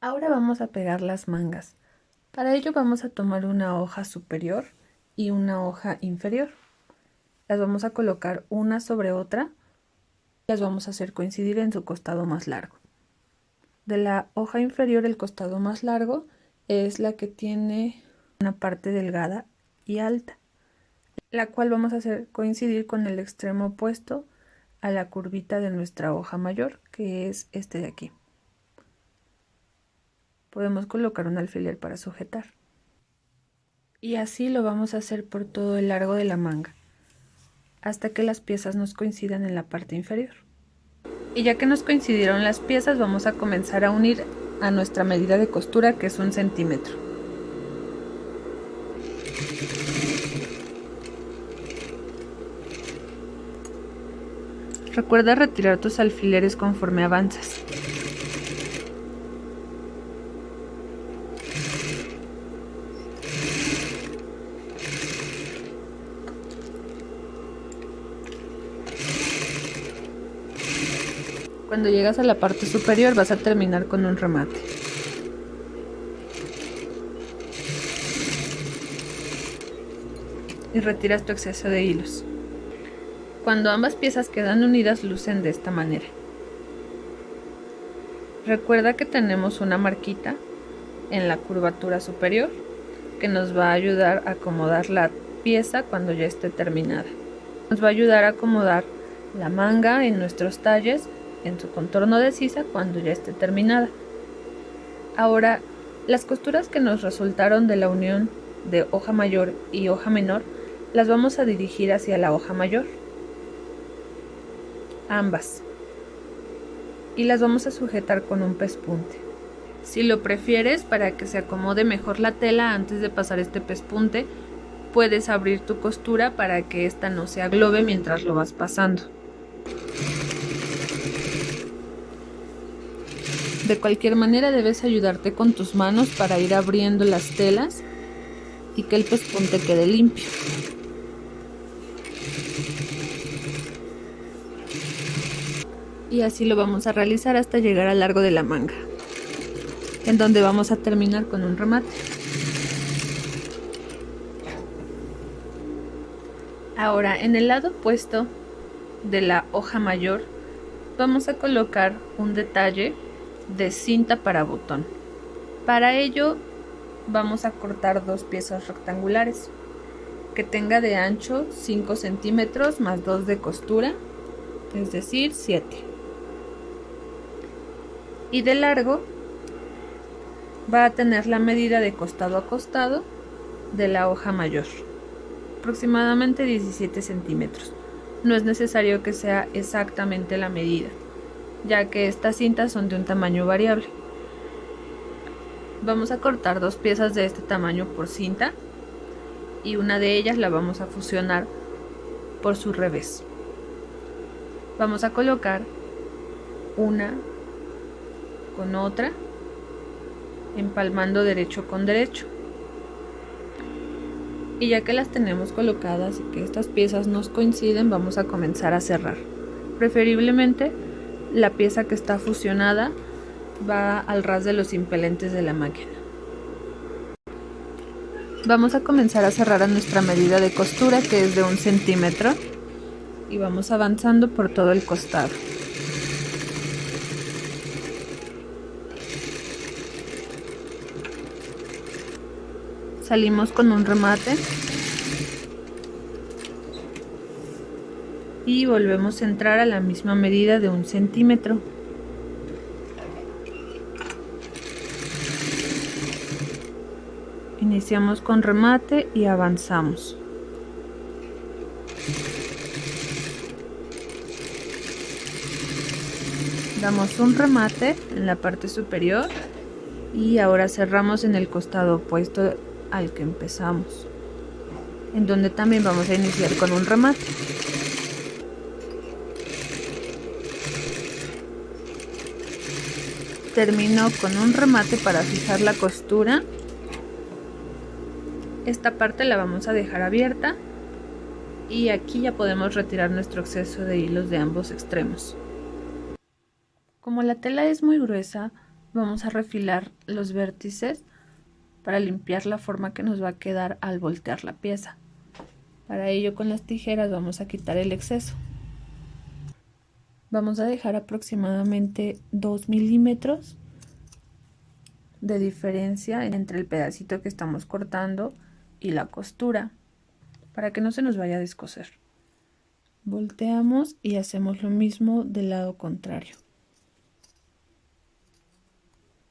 Ahora vamos a pegar las mangas. Para ello vamos a tomar una hoja superior y una hoja inferior. Las vamos a colocar una sobre otra y las vamos a hacer coincidir en su costado más largo. De la hoja inferior, el costado más largo es la que tiene una parte delgada y alta, la cual vamos a hacer coincidir con el extremo opuesto a la curvita de nuestra hoja mayor, que es este de aquí. Podemos colocar un alfiler para sujetar. Y así lo vamos a hacer por todo el largo de la manga, hasta que las piezas nos coincidan en la parte inferior. Y ya que nos coincidieron las piezas, vamos a comenzar a unir a nuestra medida de costura, que es 1 centímetro. Recuerda retirar tus alfileres conforme avanzas. Cuando llegas a la parte superior vas a terminar con un remate. Y retiras tu exceso de hilos. Cuando ambas piezas quedan unidas, lucen de esta manera. Recuerda que tenemos una marquita en la curvatura superior que nos va a ayudar a acomodar la pieza cuando ya esté terminada. Nos va a ayudar a acomodar la manga en nuestros talles en su contorno de sisa cuando ya esté terminada. Ahora, las costuras que nos resultaron de la unión de hoja mayor y hoja menor las vamos a dirigir hacia la hoja mayor, ambas, y las vamos a sujetar con un pespunte. Si lo prefieres, para que se acomode mejor la tela antes de pasar este pespunte, puedes abrir tu costura para que ésta no se aglobe mientras lo vas pasando. De cualquier manera debes ayudarte con tus manos para ir abriendo las telas y que el pespunte quede limpio. Y así lo vamos a realizar hasta llegar al largo de la manga, en donde vamos a terminar con un remate. Ahora, en el lado opuesto de la hoja mayor vamos a colocar un detalle de cinta para botón. Para ello vamos a cortar dos piezas rectangulares que tenga de ancho 5 centímetros más 2 de costura, es decir 7, y de largo va a tener la medida de costado a costado de la hoja mayor, aproximadamente 17 centímetros. No es necesario que sea exactamente la medida, ya que estas cintas son de un tamaño variable. Vamos a cortar dos piezas de este tamaño por cinta y una de ellas la vamos a fusionar por su revés. Vamos a colocar una con otra, empalmando derecho con derecho. Y ya que las tenemos colocadas y que estas piezas nos coinciden, vamos a comenzar a cerrar. Preferiblemente la pieza que está fusionada va al ras de los impelentes de la máquina. Vamos a comenzar a cerrar a nuestra medida de costura, que es de 1 centímetro, y vamos avanzando por todo el costado. Salimos con un remate y volvemos a entrar a la misma medida de 1 centímetro. Iniciamos con remate y avanzamos. Damos un remate en la parte superior y ahora cerramos en el costado opuesto al que empezamos, en donde también vamos a iniciar con un remate. Termino con un remate para fijar la costura. Esta parte la vamos a dejar abierta y aquí ya podemos retirar nuestro exceso de hilos de ambos extremos. Como la tela es muy gruesa, vamos a refilar los vértices para limpiar la forma que nos va a quedar al voltear la pieza. Para ello, con las tijeras vamos a quitar el exceso. Vamos a dejar aproximadamente 2 milímetros de diferencia entre el pedacito que estamos cortando y la costura, para que no se nos vaya a descoser. Volteamos y hacemos lo mismo del lado contrario.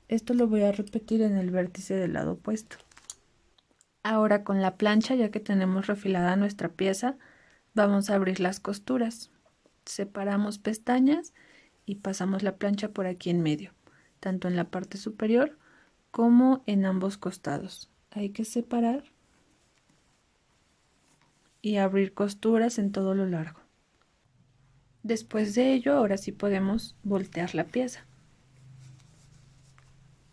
Esto lo voy a repetir en el vértice del lado opuesto. Ahora con la plancha, ya que tenemos refilada nuestra pieza, vamos a abrir las costuras. Separamos pestañas y pasamos la plancha por aquí en medio, tanto en la parte superior como en ambos costados. Hay que separar y abrir costuras en todo lo largo. Después de ello, ahora sí podemos voltear la pieza.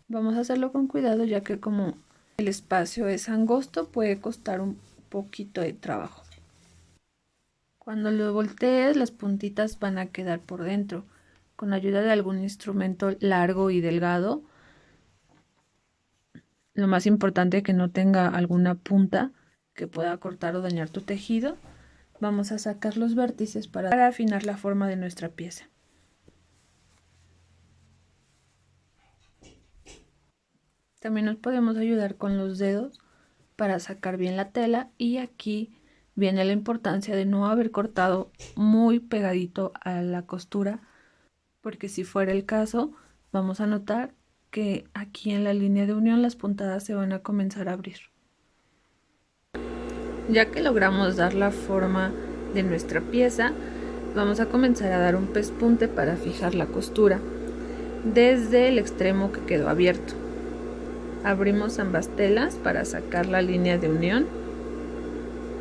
Vamos a hacerlo con cuidado, ya que como el espacio es angosto, puede costar un poquito de trabajo. Cuando lo voltees, las puntitas van a quedar por dentro. Con ayuda de algún instrumento largo y delgado, lo más importante es que no tenga alguna punta que pueda cortar o dañar tu tejido. Vamos a sacar los vértices para afinar la forma de nuestra pieza. También nos podemos ayudar con los dedos para sacar bien la tela, y aquí viene la importancia de no haber cortado muy pegadito a la costura, porque si fuera el caso vamos a notar que aquí en la línea de unión las puntadas se van a comenzar a abrir. Ya que logramos dar la forma de nuestra pieza, vamos a comenzar a dar un pespunte para fijar la costura desde el extremo que quedó abierto. Abrimos ambas telas para sacar la línea de unión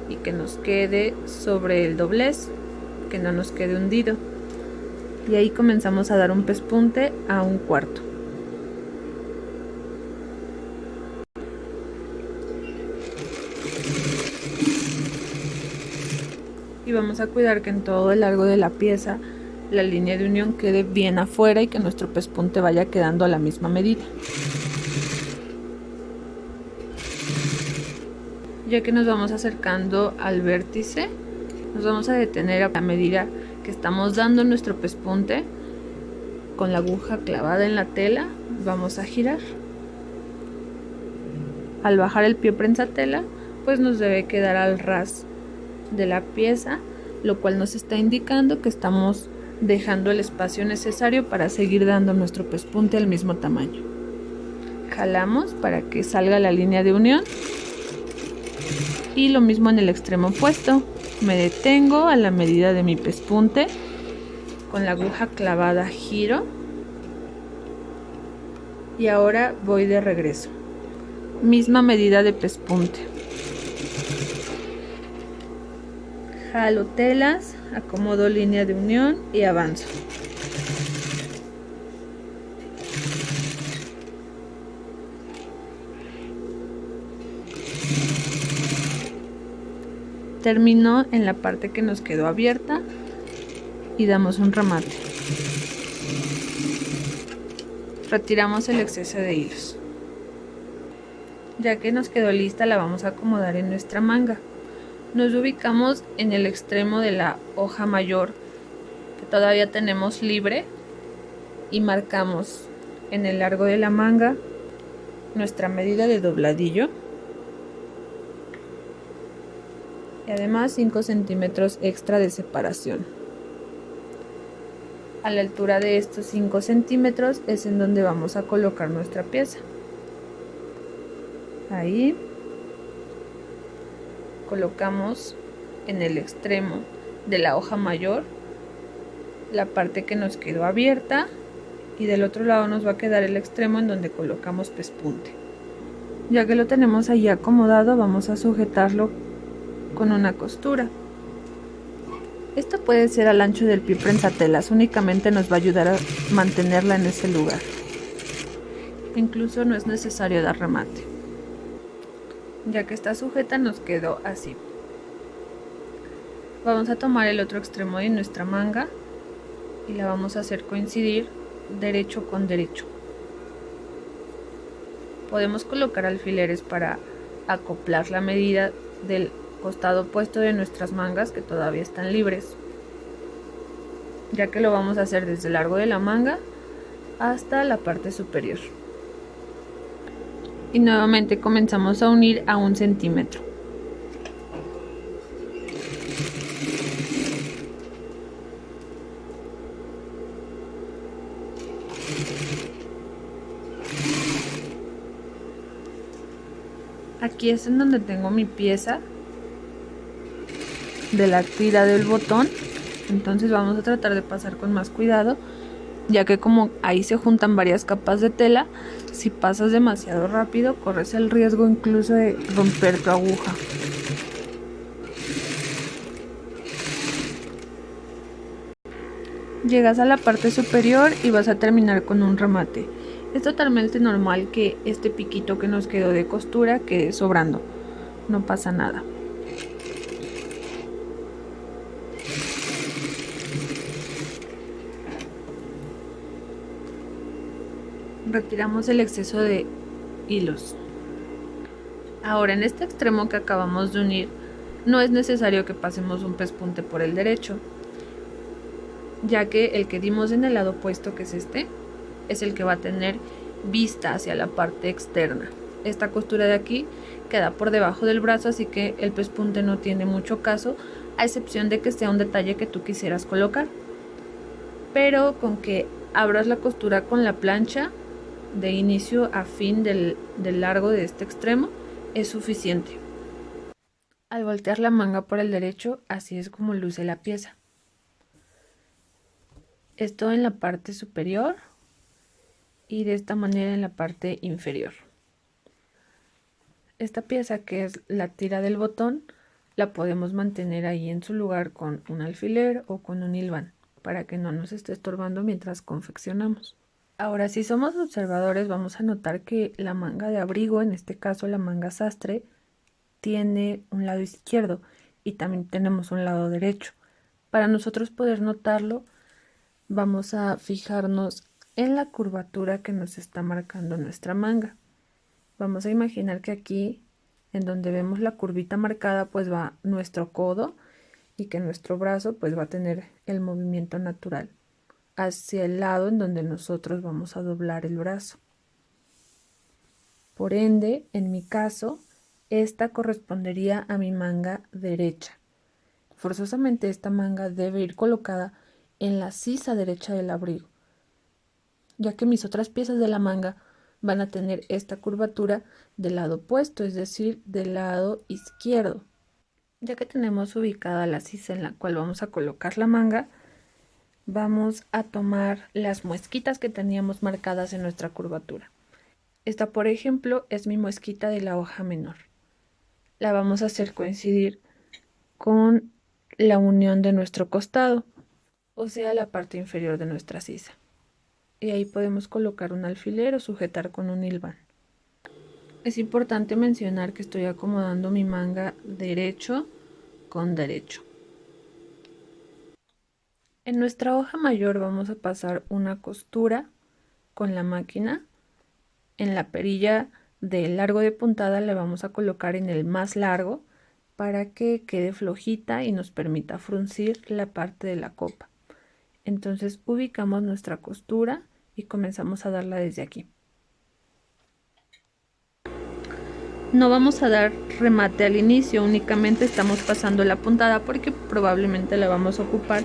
y que nos quede sobre el doblez, que no nos quede hundido, y ahí comenzamos a dar un pespunte a 1/4. Y vamos a cuidar que en todo el largo de la pieza la línea de unión quede bien afuera y que nuestro pespunte vaya quedando a la misma medida. Ya que nos vamos acercando al vértice, nos vamos a detener a medida que estamos dando nuestro pespunte. Con la aguja clavada en la tela vamos a girar. Al bajar el pie prensatela, pues nos debe quedar al ras de la pieza, lo cual nos está indicando que estamos dejando el espacio necesario para seguir dando nuestro pespunte al mismo tamaño. Jalamos para que salga la línea de unión. Y lo mismo en el extremo opuesto. Me detengo a la medida de mi pespunte, con la aguja clavada giro y ahora voy de regreso. Misma medida de pespunte. Jalo telas, acomodo línea de unión y avanzo. Termino en la parte que nos quedó abierta y damos un remate. Retiramos el exceso de hilos. Ya que nos quedó lista, la vamos a acomodar en nuestra manga. Nos ubicamos en el extremo de la hoja mayor que todavía tenemos libre y marcamos en el largo de la manga nuestra medida de dobladillo. Y además 5 centímetros extra de separación. A la altura de estos 5 centímetros es en donde vamos a colocar nuestra pieza. Ahí colocamos en el extremo de la hoja mayor la parte que nos quedó abierta, y del otro lado nos va a quedar el extremo en donde colocamos pespunte. Ya que lo tenemos ahí acomodado, vamos a sujetarlo con una costura. Esto puede ser al ancho del pie prensatelas, únicamente nos va a ayudar a mantenerla en ese lugar. Incluso no es necesario dar remate. Ya que está sujeta, nos quedó así. Vamos a tomar el otro extremo de nuestra manga y la vamos a hacer coincidir derecho con derecho. Podemos colocar alfileres para acoplar la medida del costado opuesto de nuestras mangas que todavía están libres, ya que lo vamos a hacer desde el largo de la manga hasta la parte superior. Y nuevamente comenzamos a unir a 1 centímetro. Aquí es en donde tengo mi pieza de la tira del botón, entonces vamos a tratar de pasar con más cuidado, ya que como ahí se juntan varias capas de tela, si pasas demasiado rápido corres el riesgo incluso de romper tu aguja. Llegas a la parte superior y vas a terminar con un remate. Es totalmente normal que este piquito que nos quedó de costura quede sobrando, no pasa nada. Retiramos el exceso de hilos. Ahora en este extremo que acabamos de unir, no es necesario que pasemos un pespunte por el derecho, ya que el que dimos en el lado opuesto, que es este, es el que va a tener vista hacia la parte externa. Esta costura de aquí queda por debajo del brazo, así que el pespunte no tiene mucho caso, a excepción de que sea un detalle que tú quisieras colocar. Pero con que abras la costura con la plancha de inicio a fin del largo de este extremo es suficiente. Al voltear la manga por el derecho, así es como luce la pieza. Esto en la parte superior y de esta manera en la parte inferior. Esta pieza, que es la tira del botón, la podemos mantener ahí en su lugar con un alfiler o con un hilván para que no nos esté estorbando mientras confeccionamos. Ahora, si somos observadores, vamos a notar que la manga de abrigo, en este caso la manga sastre, tiene un lado izquierdo y también tenemos un lado derecho. Para nosotros poder notarlo, vamos a fijarnos en la curvatura que nos está marcando nuestra manga. Vamos a imaginar que aquí, en donde vemos la curvita marcada, pues va nuestro codo y que nuestro brazo pues va a tener el movimiento natural hacia el lado en donde nosotros vamos a doblar el brazo. Por ende, en mi caso, esta correspondería a mi manga derecha. Forzosamente esta manga debe ir colocada en la sisa derecha del abrigo, ya que mis otras piezas de la manga van a tener esta curvatura del lado opuesto, es decir, del lado izquierdo. Ya que tenemos ubicada la sisa en la cual vamos a colocar la manga, vamos a tomar las muesquitas que teníamos marcadas en nuestra curvatura. Esta, por ejemplo, es mi muesquita de la hoja menor. La vamos a hacer coincidir con la unión de nuestro costado, o sea, la parte inferior de nuestra sisa. Y ahí podemos colocar un alfiler o sujetar con un hilván. Es importante mencionar que estoy acomodando mi manga derecho con derecho. En nuestra hoja mayor vamos a pasar una costura con la máquina. En la perilla del largo de puntada le vamos a colocar en el más largo para que quede flojita y nos permita fruncir la parte de la copa. Entonces ubicamos nuestra costura y comenzamos a darla desde aquí. No vamos a dar remate al inicio, únicamente estamos pasando la puntada porque probablemente la vamos a ocupar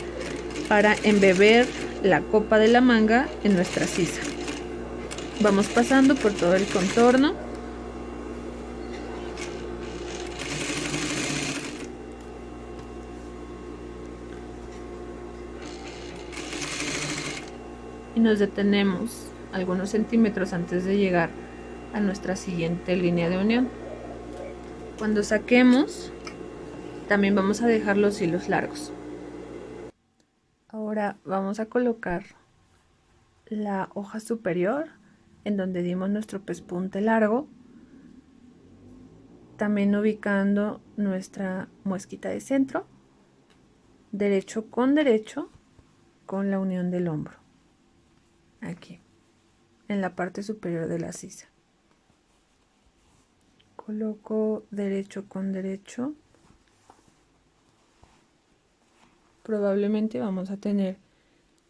para embeber la copa de la manga en nuestra sisa. Vamos pasando por todo el contorno. Y nos detenemos algunos centímetros antes de llegar a nuestra siguiente línea de unión. Cuando saquemos, también vamos a dejar los hilos largos. Ahora vamos a colocar la hoja superior en donde dimos nuestro pespunte largo, también ubicando nuestra muesquita de centro, derecho con la unión del hombro, aquí, en la parte superior de la sisa. Coloco derecho con derecho. Probablemente vamos a tener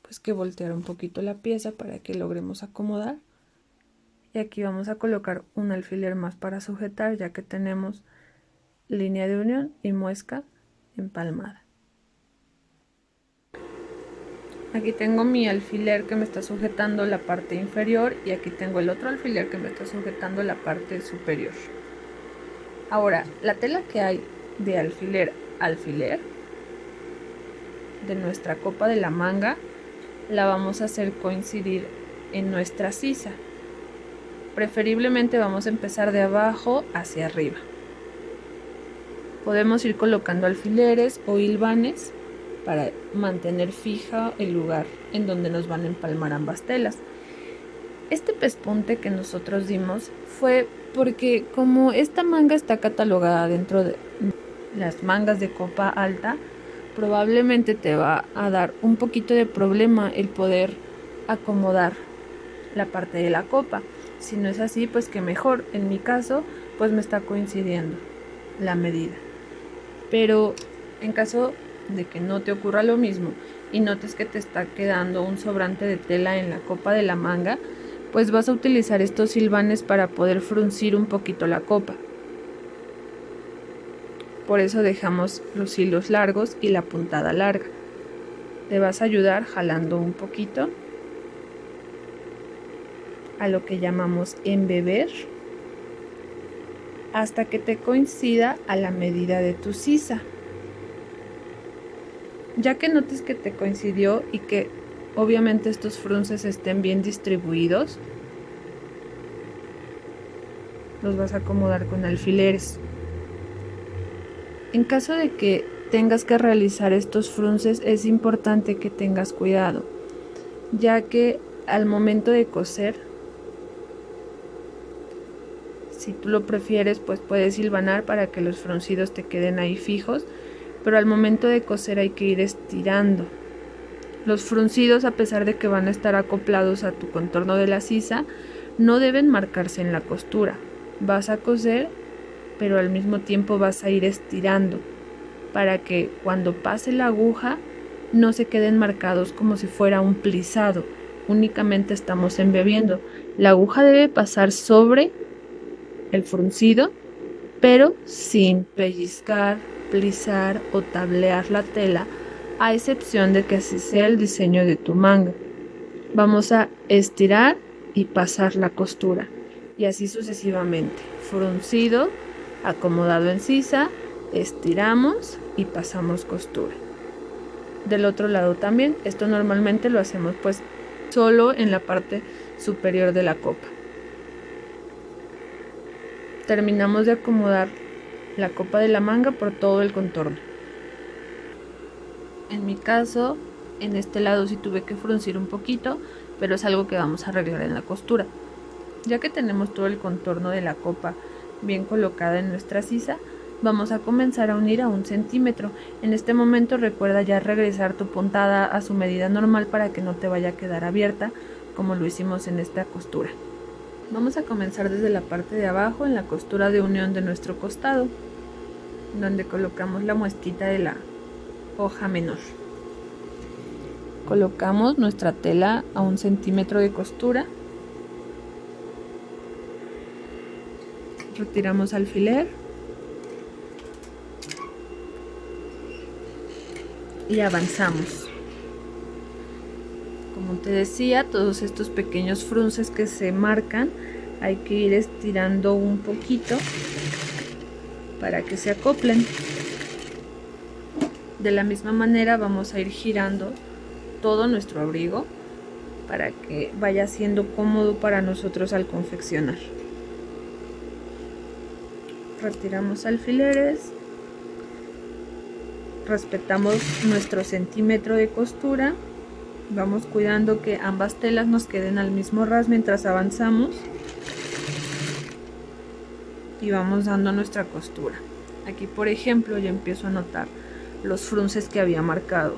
pues que voltear un poquito la pieza para que logremos acomodar. Y aquí vamos a colocar un alfiler más para sujetar, ya que tenemos línea de unión y muesca empalmada. Aquí tengo mi alfiler que me está sujetando la parte inferior y aquí tengo el otro alfiler que me está sujetando la parte superior. Ahora, la tela que hay de alfiler a alfiler de nuestra copa de la manga la vamos a hacer coincidir en nuestra sisa. Preferiblemente vamos a empezar de abajo hacia arriba. Podemos ir colocando alfileres o hilvanes para mantener fija el lugar en donde nos van a empalmar ambas telas. Este pespunte que nosotros dimos fue porque como esta manga está catalogada dentro de las mangas de copa alta, probablemente te va a dar un poquito de problema el poder acomodar la parte de la copa. Si no es así, pues que mejor. En mi caso, pues me está coincidiendo la medida. Pero en caso de que no te ocurra lo mismo y notes que te está quedando un sobrante de tela en la copa de la manga, pues vas a utilizar estos hilvanes para poder fruncir un poquito la copa. Por eso dejamos los hilos largos y la puntada larga. Te vas a ayudar jalando un poquito a lo que llamamos embeber hasta que te coincida a la medida de tu sisa. Ya que notes que te coincidió y que obviamente estos frunces estén bien distribuidos, los vas a acomodar con alfileres. En caso de que tengas que realizar estos frunces, es importante que tengas cuidado, ya que al momento de coser, si tú lo prefieres, pues puedes hilvanar para que los fruncidos te queden ahí fijos, pero al momento de coser hay que ir estirando. Los fruncidos, a pesar de que van a estar acoplados a tu contorno de la sisa, no deben marcarse en la costura. Vas a coser, pero al mismo tiempo vas a ir estirando para que cuando pase la aguja no se queden marcados como si fuera un plisado. Únicamente estamos embebiendo. La aguja debe pasar sobre el fruncido, pero sin pellizcar, plisar o tablear la tela, a excepción de que así sea el diseño de tu manga. Vamos a estirar y pasar la costura y así sucesivamente. Fruncido, acomodado en sisa, estiramos y pasamos costura. Del otro lado también. Esto normalmente lo hacemos pues solo en la parte superior de la copa. Terminamos de acomodar la copa de la manga por todo el contorno. En mi caso, en este lado sí tuve que fruncir un poquito, pero es algo que vamos a arreglar en la costura. Ya que tenemos todo el contorno de la copa bien colocada en nuestra sisa, vamos a comenzar a unir a 1 centímetro. En este momento recuerda ya regresar tu puntada a su medida normal para que no te vaya a quedar abierta como lo hicimos en esta costura. Vamos a comenzar desde la parte de abajo en la costura de unión de nuestro costado, donde colocamos la muesquita de la hoja menor. Colocamos nuestra tela a 1 centímetro de costura, retiramos alfiler y avanzamos. Como te decía, todos estos pequeños frunces que se marcan hay que ir estirando un poquito para que se acoplen. De la misma manera vamos a ir girando todo nuestro abrigo para que vaya siendo cómodo para nosotros al confeccionar. Retiramos alfileres, respetamos nuestro centímetro de costura, vamos cuidando que ambas telas nos queden al mismo ras mientras avanzamos y vamos dando nuestra costura. Aquí por ejemplo yo empiezo a notar los frunces que había marcado,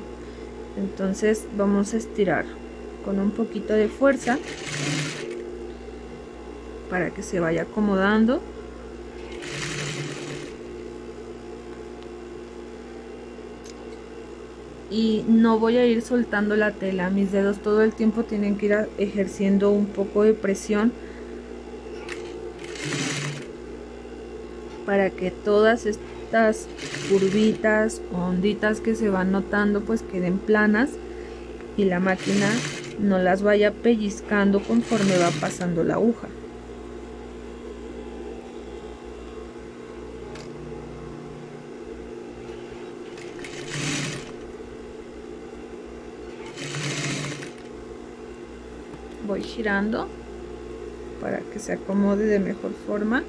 entonces vamos a estirar con un poquito de fuerza para que se vaya acomodando y no voy a ir soltando la tela. Mis dedos todo el tiempo tienen que ir ejerciendo un poco de presión para que todas estas curvitas o onditas que se van notando pues queden planas y la máquina no las vaya pellizcando conforme va pasando la aguja. Voy girando para que se acomode de mejor forma.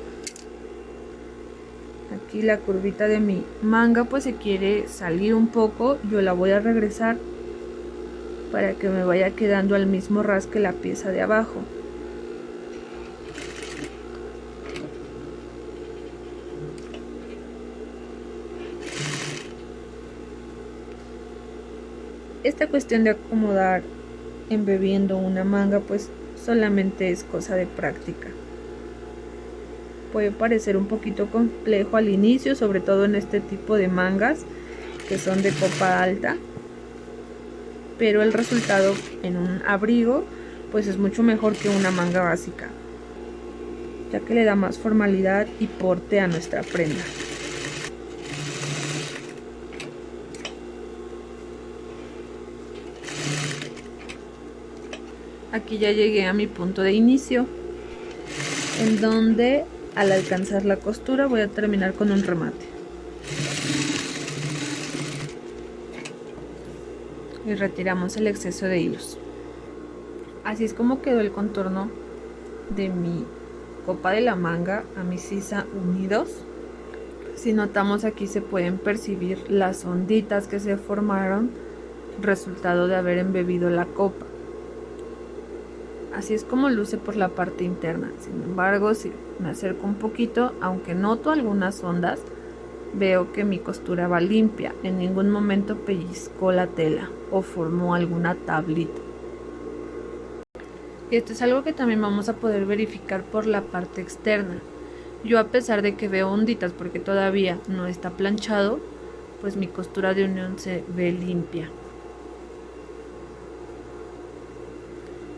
Aquí la curvita de mi manga pues se quiere salir un poco, yo la voy a regresar para que me vaya quedando al mismo ras que la pieza de abajo. Esta cuestión de acomodar embebiendo una manga pues solamente es cosa de práctica. Puede parecer un poquito complejo al inicio, sobre todo en este tipo de mangas que son de copa alta, pero el resultado en un abrigo pues es mucho mejor que una manga básica, ya que le da más formalidad y porte a nuestra prenda. Aquí ya llegué a mi punto de inicio, en donde al alcanzar la costura voy a terminar con un remate. Y retiramos el exceso de hilos. Así es como quedó el contorno de mi copa de la manga a mi sisa unidos. Si notamos, aquí se pueden percibir las onditas que se formaron resultado de haber embebido la copa. Así es como luce por la parte interna. Sin embargo, si me acerco un poquito, aunque noto algunas ondas, veo que mi costura va limpia. En ningún momento pellizcó la tela o formó alguna tablita. Y esto es algo que también vamos a poder verificar por la parte externa. Yo, a pesar de que veo onditas porque todavía no está planchado, pues mi costura de unión se ve limpia.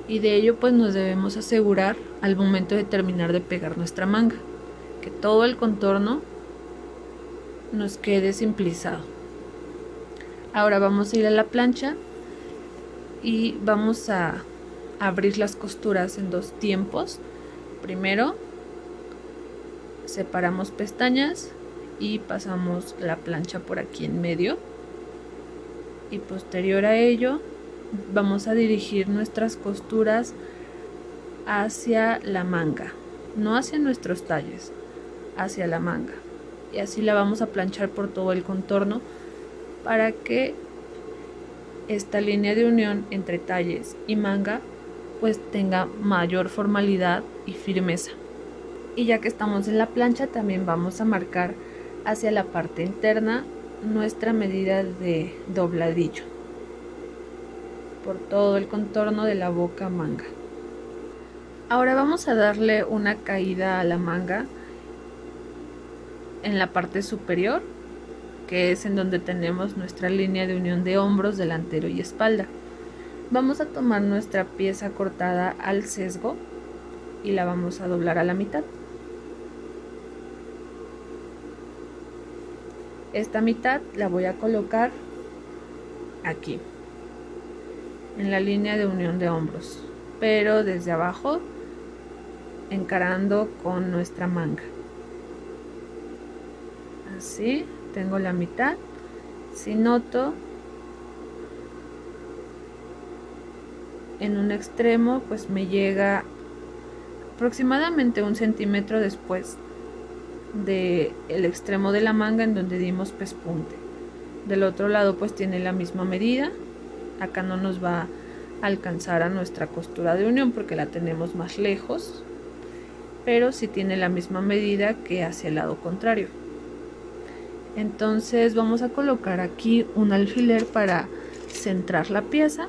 Y de ello pues nos debemos asegurar al momento de terminar de pegar nuestra manga, que todo el contorno nos quede simplizado. Ahora vamos a ir a la plancha y vamos a abrir las costuras en dos tiempos. Primero separamos pestañas y pasamos la plancha por aquí en medio, y posterior a ello vamos a dirigir nuestras costuras hacia la manga, no hacia nuestros talles, hacia la manga, y así la vamos a planchar por todo el contorno para que esta línea de unión entre talles y manga pues tenga mayor formalidad y firmeza. Y ya que estamos en la plancha, también vamos a marcar hacia la parte interna nuestra medida de dobladillo por todo el contorno de la boca manga. Ahora vamos a darle una caída a la manga en la parte superior, que es en donde tenemos nuestra línea de unión de hombros, delantero y espalda. Vamos a tomar nuestra pieza cortada al sesgo y la vamos a doblar a la mitad. Esta mitad la voy a colocar aquí, en la línea de unión de hombros, pero desde abajo, encarando con nuestra manga. Así, tengo la mitad. Si noto en un extremo, pues me llega aproximadamente 1 centímetro después del extremo de la manga en donde dimos pespunte. Del otro lado pues tiene la misma medida. Acá no nos va a alcanzar a nuestra costura de unión porque la tenemos más lejos, pero sí tiene la misma medida que hacia el lado contrario. Entonces vamos a colocar aquí un alfiler para centrar la pieza,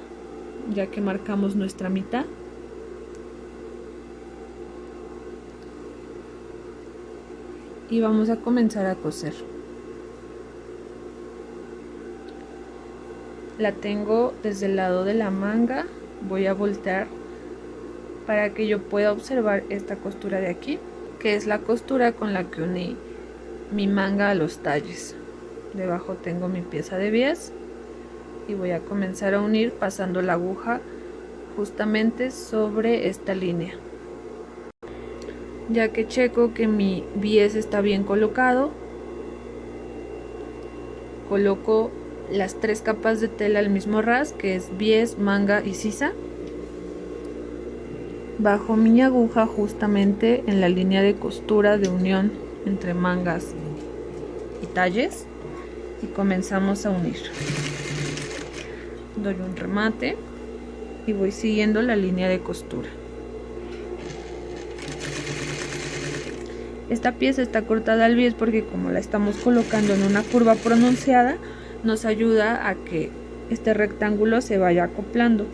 ya que marcamos nuestra mitad. Y vamos a comenzar a coser. la tengo desde el lado de la manga. Voy a voltear para que yo pueda observar esta costura de aquí, que es la costura con la que uní mi manga a los talles. Debajo tengo mi pieza de bies y voy a comenzar a unir pasando la aguja justamente sobre esta línea. Ya que checo que mi bies está bien colocado, coloco las 3 capas de tela al mismo ras, que es bies, manga y sisa. Bajo mi aguja justamente en la línea de costura de unión entre mangas y talles y comenzamos a unir. Doy un remate y voy siguiendo la línea de costura. Esta pieza está cortada al bies porque como la estamos colocando en una curva pronunciada, nos ayuda a que este rectángulo se vaya acoplando.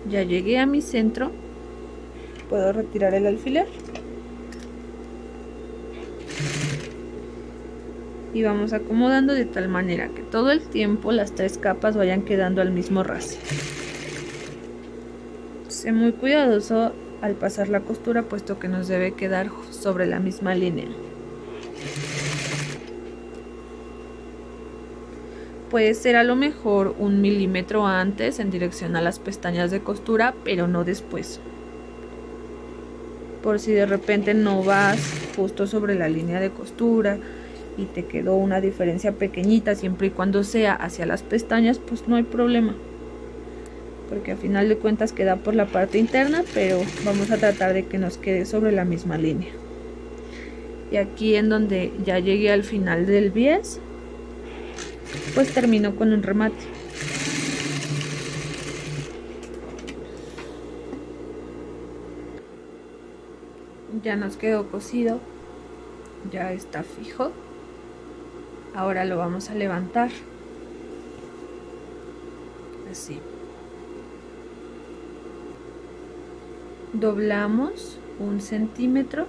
Ya llegué a mi centro, puedo retirar el alfiler y vamos acomodando de tal manera que todo el tiempo las 3 capas vayan quedando al mismo ras. Sé muy cuidadoso al pasar la costura, puesto que nos debe quedar sobre la misma línea. Puede ser a lo mejor 1 milímetro antes en dirección a las pestañas de costura, pero no después. Por si de repente no vas justo sobre la línea de costura y te quedó una diferencia pequeñita, siempre y cuando sea hacia las pestañas, pues no hay problema. Porque al final de cuentas queda por la parte interna, pero vamos a tratar de que nos quede sobre la misma línea. Y aquí en donde ya llegué al final del bies, pues termino con un remate. Ya nos quedó cosido, ya está fijo. Ahora lo vamos a levantar así. Doblamos 1 centímetro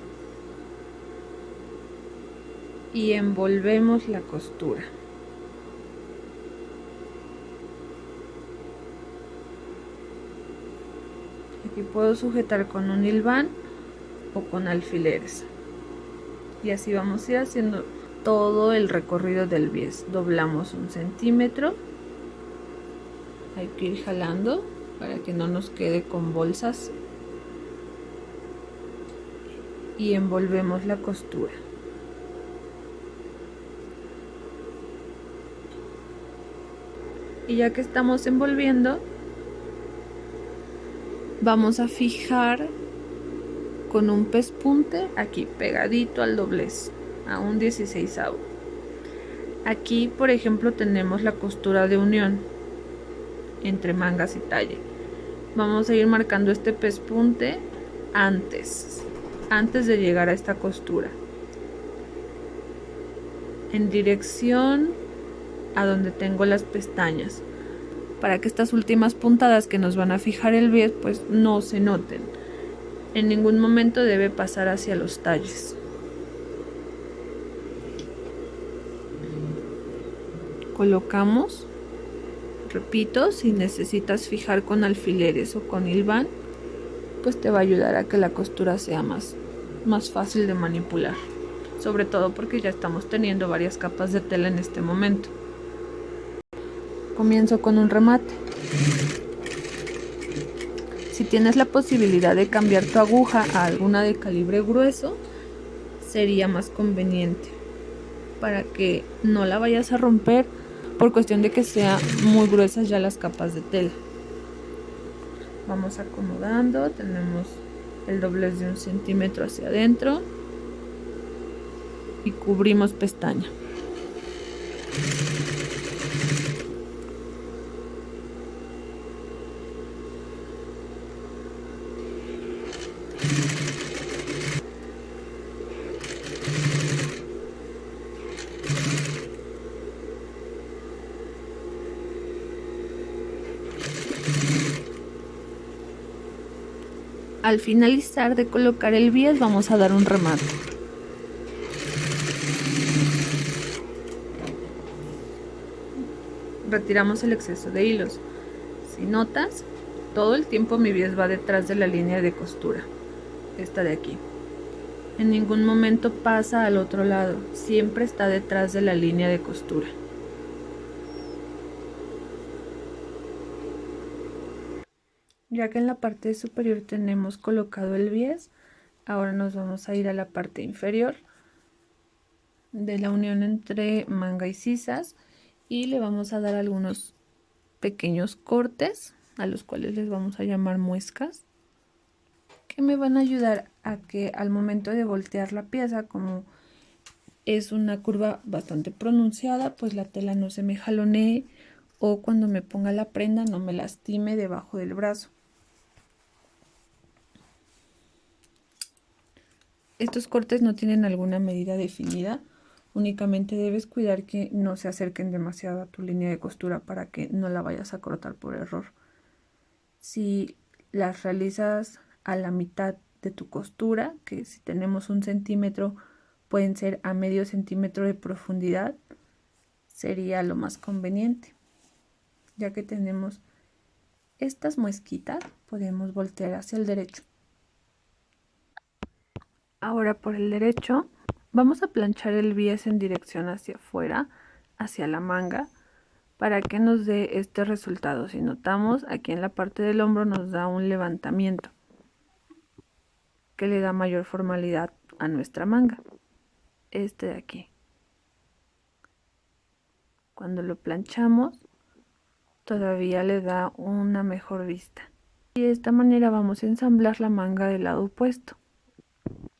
y envolvemos la costura. Aquí puedo sujetar con un hilván o con alfileres. Y así vamos a ir haciendo todo el recorrido del bies. Doblamos 1 centímetro. Hay que ir jalando para que no nos quede con bolsas. Y envolvemos la costura. Y ya que estamos envolviendo, vamos a fijar con un pespunte aquí pegadito al doblez, a un 16avo. Aquí por ejemplo tenemos la costura de unión entre mangas y talle. Vamos a ir marcando este pespunte antes de llegar a esta costura, en dirección a donde tengo las pestañas, para que estas últimas puntadas que nos van a fijar el bies pues no se noten. En ningún momento debe pasar hacia los talles. Colocamos, repito, si necesitas fijar con alfileres o con hilván, pues te va a ayudar a que la costura sea más fácil de manipular, sobre todo porque ya estamos teniendo varias capas de tela en este momento. Comienzo con un remate. Si tienes la posibilidad de cambiar tu aguja a alguna de calibre grueso, sería más conveniente para que no la vayas a romper por cuestión de que sean muy gruesas ya las capas de tela. Vamos acomodando, tenemos el doblez de 1 centímetro hacia adentro y cubrimos pestaña. Al finalizar de colocar el bies vamos a dar un remate. retiramos el exceso de hilos. Si notas, todo el tiempo mi bies va detrás de la línea de costura, esta de aquí. En ningún momento pasa al otro lado, siempre está detrás de la línea de costura. Ya que en la parte superior tenemos colocado el bies, ahora nos vamos a ir a la parte inferior de la unión entre manga y sisas y le vamos a dar algunos pequeños cortes a los cuales les vamos a llamar muescas, que me van a ayudar a que al momento de voltear la pieza, como es una curva bastante pronunciada, pues la tela no se me jalonee o cuando me ponga la prenda no me lastime debajo del brazo. Estos cortes no tienen alguna medida definida, únicamente debes cuidar que no se acerquen demasiado a tu línea de costura para que no la vayas a cortar por error. Si las realizas a la mitad de tu costura, que si tenemos 1 centímetro pueden ser a medio centímetro de profundidad, sería lo más conveniente. Ya que tenemos estas muesquitas, podemos voltear hacia el derecho. Ahora por el derecho vamos a planchar el bies en dirección hacia afuera, hacia la manga, para que nos dé este resultado. Si notamos, aquí en la parte del hombro nos da un levantamiento que le da mayor formalidad a nuestra manga, este de aquí. Cuando lo planchamos todavía le da una mejor vista. Y de esta manera vamos a ensamblar la manga del lado opuesto.